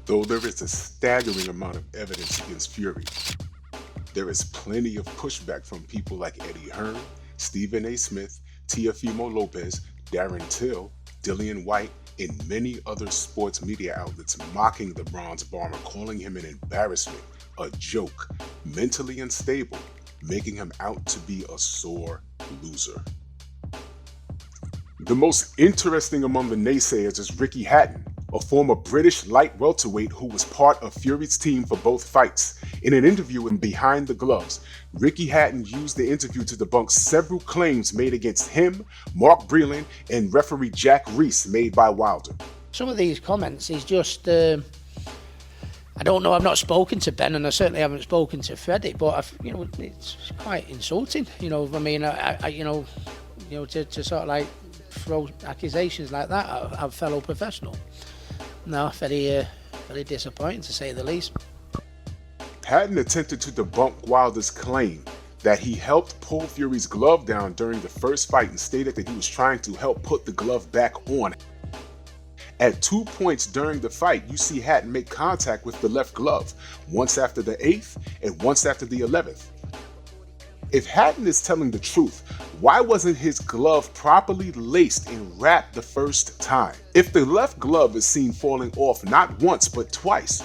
Though there is a staggering amount of evidence against Fury, there is plenty of pushback from people like Eddie Hearn, Stephen A. Smith, Teofimo Lopez, Darren Till, Dillian White, and many other sports media outlets mocking the Bronze Bomber, calling him an embarrassment, a joke, mentally unstable, making him out to be a sore loser. The most interesting among the naysayers is Ricky Hatton, a former British light welterweight who was part of Fury's team for both fights. In an interview in Behind the Gloves, Ricky Hatton used the interview to debunk several claims made against him, Mark Breland, and referee Jack Reese made by Wilder. Some of these comments is just, I don't know, I've not spoken to Ben and I certainly haven't spoken to Freddie, but it's quite insulting, I mean, to sort of like throw accusations like that at a fellow professional. No, very disappointing to say the least. Hatton attempted to debunk Wilder's claim that he helped pull Fury's glove down during the first fight and stated that he was trying to help put the glove back on. At 2 points during the fight, you see Hatton make contact with the left glove, once after the 8th and once after the 11th. If Hatton is telling the truth, why wasn't his glove properly laced and wrapped the first time? If the left glove is seen falling off not once but twice,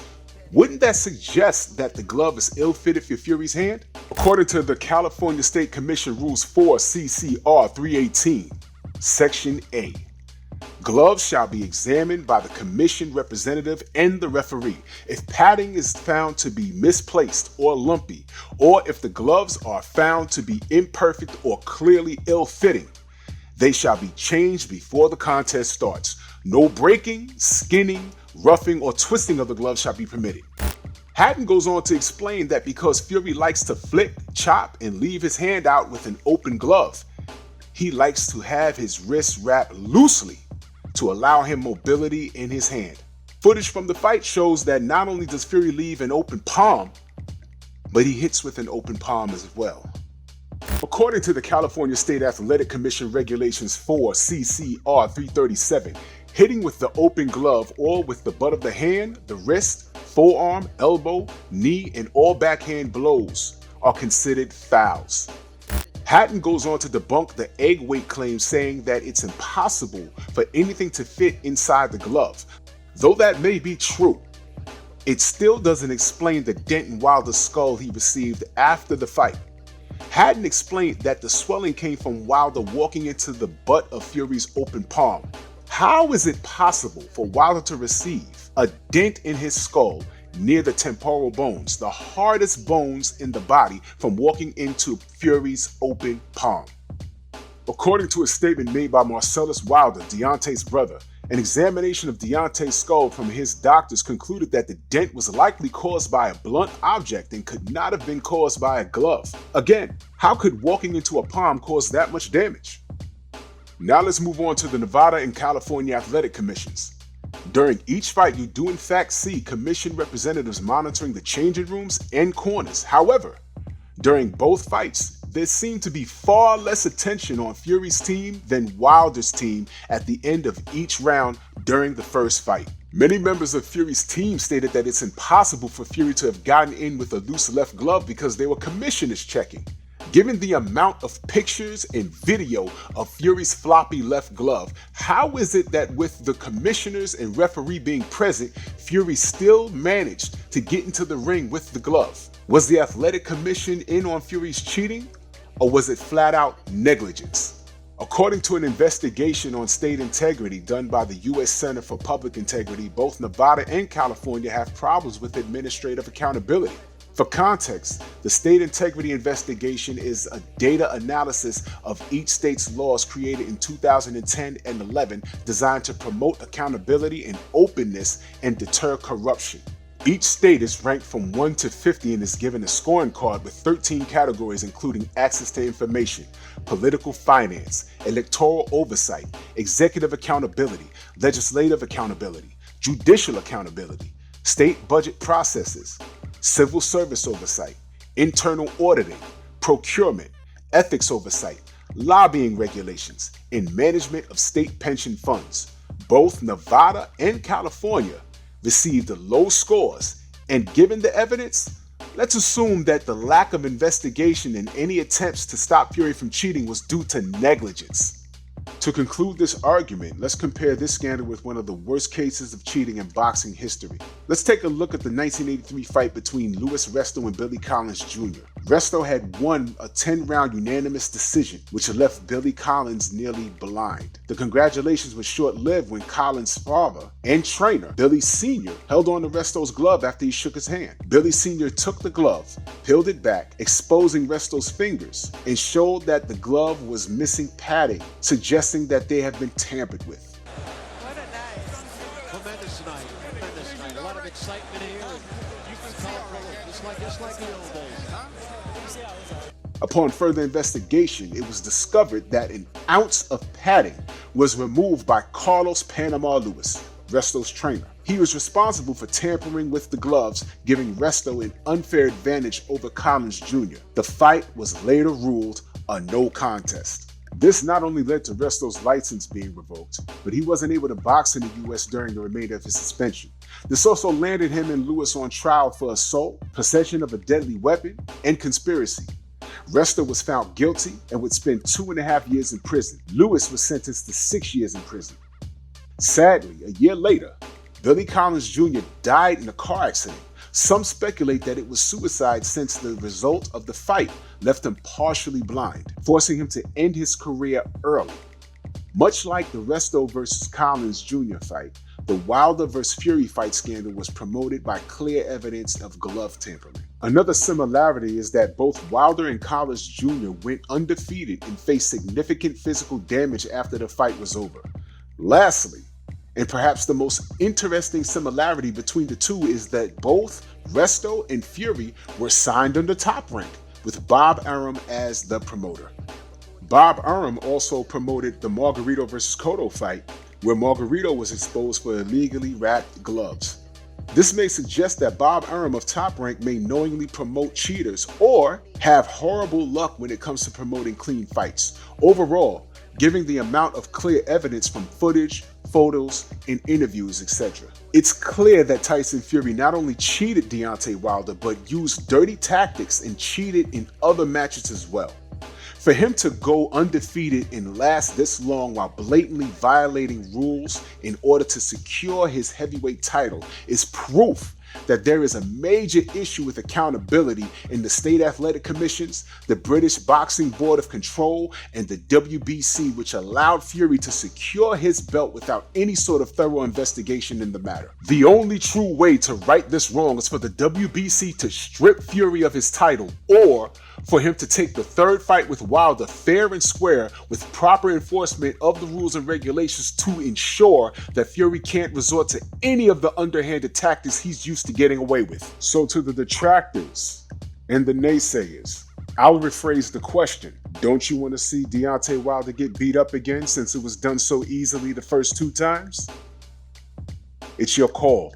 wouldn't that suggest that the glove is ill-fitted for Fury's hand? According to the California State Commission Rules 4 CCR 318, Section A, gloves shall be examined by the commission representative and the referee. If padding is found to be misplaced or lumpy, or if the gloves are found to be imperfect or clearly ill-fitting, they shall be changed before the contest starts. No breaking, skinning, roughing, or twisting of the gloves shall be permitted. Hatton goes on to explain that because Fury likes to flick, chop, and leave his hand out with an open glove, he likes to have his wrist wrapped loosely to allow him mobility in his hand. Footage from the fight shows that not only does Fury leave an open palm, but he hits with an open palm as well. According to the California State Athletic Commission Regulations 4 CCR 337, hitting with the open glove or with the butt of the hand, the wrist, forearm, elbow, knee, and all backhand blows are considered fouls. Hatton goes on to debunk the egg weight claim, saying that it's impossible for anything to fit inside the glove. Though that may be true, it still doesn't explain the dent in Wilder's skull he received after the fight. Hatton explained that the swelling came from Wilder walking into the butt of Fury's open palm. How is it possible for Wilder to receive a dent in his skull near the temporal bones, the hardest bones in the body, from walking into Fury's open palm? According to a statement made by Marcellus Wilder, Deontay's brother, an examination of Deontay's skull from his doctors concluded that the dent was likely caused by a blunt object and could not have been caused by a glove. Again, how could walking into a palm cause that much damage? Now let's move on to the Nevada and California Athletic Commissions. During each fight, you do in fact see commission representatives monitoring the changing rooms and corners. However, during both fights, there seemed to be far less attention on Fury's team than Wilder's team at the end of each round during the first fight. Many members of Fury's team stated that it's impossible for Fury to have gotten in with a loose left glove because they were commissioners checking. Given the amount of pictures and video of Fury's floppy left glove, how is it that with the commissioners and referee being present, Fury still managed to get into the ring with the glove? Was the Athletic Commission in on Fury's cheating, or was it flat out negligence? According to an investigation on state integrity done by the U.S. Center for Public Integrity, both Nevada and California have problems with administrative accountability. For context, the state integrity investigation is a data analysis of each state's laws created in 2010 and 11 designed to promote accountability and openness and deter corruption. Each state is ranked from 1 to 50 and is given a scoring card with 13 categories including access to information, political finance, electoral oversight, executive accountability, legislative accountability, judicial accountability, state budget processes, civil service oversight, internal auditing, procurement, ethics oversight, lobbying regulations, and management of state pension funds. Both Nevada and California received low scores, and given the evidence, let's assume that the lack of investigation in any attempts to stop Fury from cheating was due to negligence. To conclude this argument, let's compare this scandal with one of the worst cases of cheating in boxing history. Let's take a look at the 1983 fight between Louis Resto and Billy Collins Jr. Resto had won a 10-round unanimous decision, which left Billy Collins nearly blind. The congratulations were short-lived when Collins' father and trainer, Billy Sr., held on to Resto's glove after he shook his hand. Billy Sr. took the glove, peeled it back, exposing Resto's fingers, and showed that the glove was missing padding, suggesting that they had been tampered with. What a night. Tremendous night. Tremendous night. A lot of excitement here. You can call it just like the old days. Upon further investigation, it was discovered that an ounce of padding was removed by Carlos Panama Lewis, Resto's trainer. He was responsible for tampering with the gloves, giving Resto an unfair advantage over Collins Jr. The fight was later ruled a no contest. This not only led to Resto's license being revoked, but he wasn't able to box in the US during the remainder of his suspension. This also landed him and Lewis on trial for assault, possession of a deadly weapon, and conspiracy. Resto was found guilty and would spend 2.5 years in prison. Lewis was sentenced to 6 years in prison. Sadly, a year later, Billy Collins Jr. died in a car accident. Some speculate that it was suicide since the result of the fight left him partially blind, forcing him to end his career early. Much like the Resto versus Collins Jr. fight, the Wilder versus Fury fight scandal was promoted by clear evidence of glove tampering. Another similarity is that both Wilder and Collins Jr. went undefeated and faced significant physical damage after the fight was over. Lastly, and perhaps the most interesting similarity between the two is that both Resto and Fury were signed under Top Rank, with Bob Arum as the promoter. Bob Arum also promoted the Margarito vs. Cotto fight, where Margarito was exposed for illegally wrapped gloves. This may suggest that Bob Arum of Top Rank may knowingly promote cheaters or have horrible luck when it comes to promoting clean fights. Overall, given the amount of clear evidence from footage, photos, and interviews, etc., it's clear that Tyson Fury not only cheated Deontay Wilder, but used dirty tactics and cheated in other matches as well. For him to go undefeated and last this long while blatantly violating rules in order to secure his heavyweight title is proof that there is a major issue with accountability in the state athletic commissions, the British Boxing Board of Control, and the WBC, which allowed Fury to secure his belt without any sort of thorough investigation in the matter. The only true way to right this wrong is for the WBC to strip Fury of his title, or for him to take the third fight with Wilder fair and square with proper enforcement of the rules and regulations to ensure that Fury can't resort to any of the underhanded tactics he's used to getting away with. So to the detractors and the naysayers, I'll rephrase the question. Don't you want to see Deontay Wilder get beat up again since it was done so easily the first 2 times? It's your call.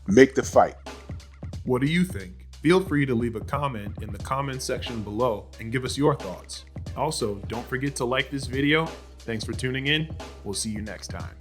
Make the fight. What do you think? Feel free to leave a comment in the comment section below and give us your thoughts. Also, don't forget to like this video. Thanks for tuning in. We'll see you next time.